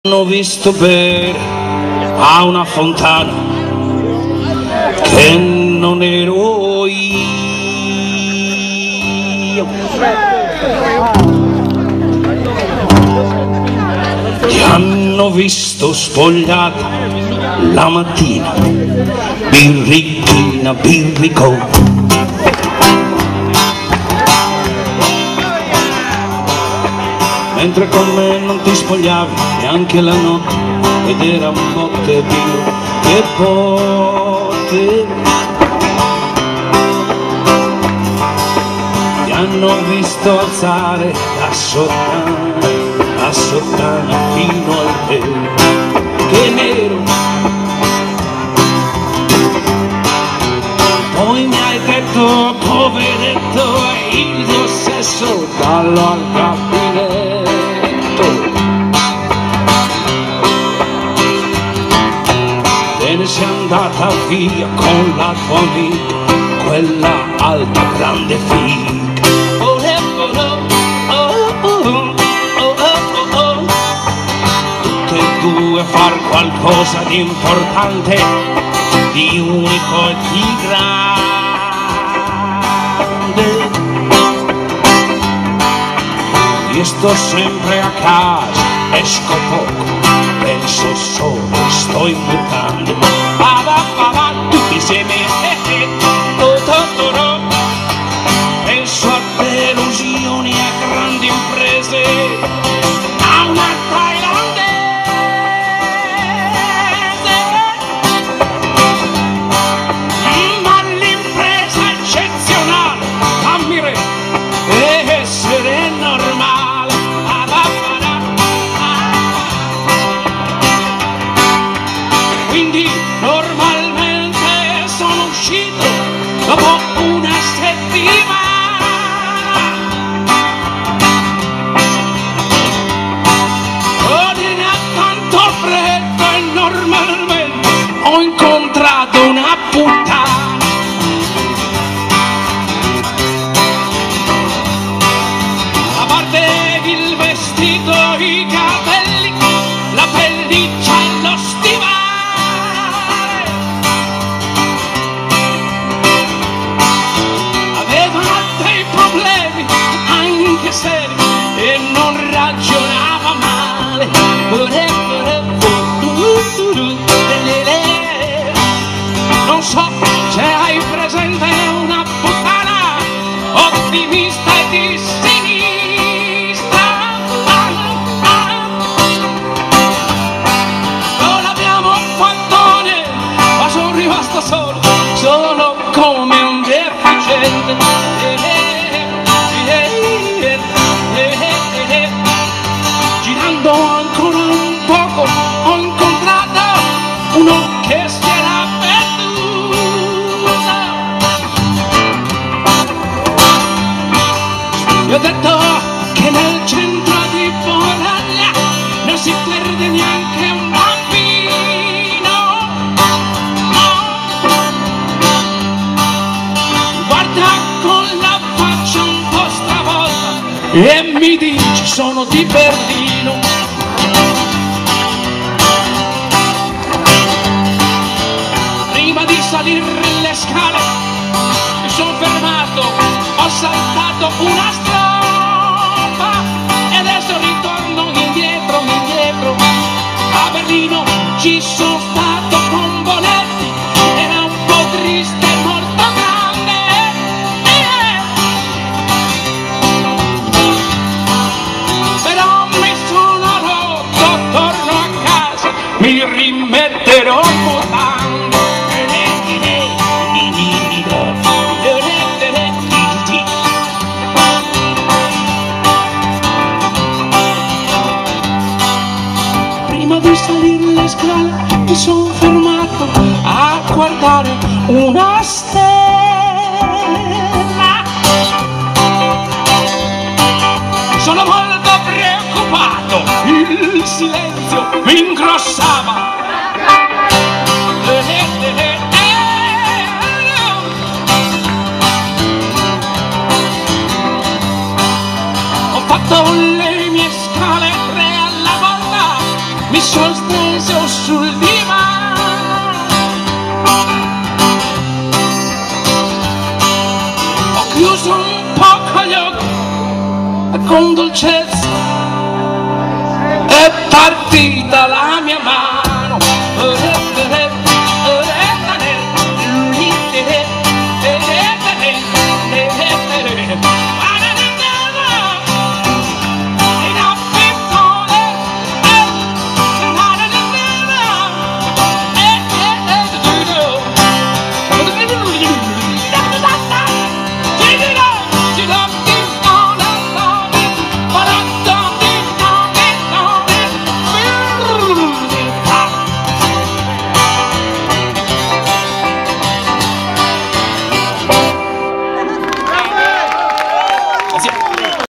Hanno visto bere a una fontana che non ero io. Ti hanno visto spogliata la mattina, birrichina, birricò. Mentre con me non ti spogliavi neanche la notte, ed era un botte birra e botte. Ti hanno visto alzare la sottana fino al pelo, che nero. Poi mi hai detto, poveretto, è il tuo sesso dal gabinetto. Te ne sei andata via con la tua amica, quella alta grande figa. Tutte e due far qualcosa di importante, di unico e di grande. Io sto sempre a casa, esco poco, penso solo, sto in mutande. Tutti insieme, penso a delusioni, a grandi imprese, a una thailandese. Ma l'impresa eccezionale, fammi re, essere normale. Quindi normalmente sono uscito dopo una settimana. Non era tanto freddo e normalmente ho incontrato una puttana. A parte il vestito, i capelli, la pelliccia e lo stivale, anche seri, e non ragionava male. Non so se hai presente una puttana ottimista e di sinistra. Non abbiamo fattone, ma sono rimasto solo come un deficiente. Girando ancora un poco ho incontrato uno che si era perduto. Gli ho detto che nel centro di Bologna non si perde neanche un bambino. Guarda con la faccia un po' stravolta e mi dice sono di Berlino. Prima di salire le scale mi sono fermato, ho saltato una strofa e adesso ritorno indietro. A Berlino ci sono stato con Bonetti, era un po' triste e molto grande. Però mi sono rotto, torno a casa, mi rimetterò mutande. Prima di salire le scale mi sono fermato a guardare una stella. Sono molto preoccupato, il silenzio mi ingrossava. Ho fatto le mie scale 3 alla volta, mi sono steso sul divano, ho chiuso un poco gli occhi e con dolcezza è partita la mia mano.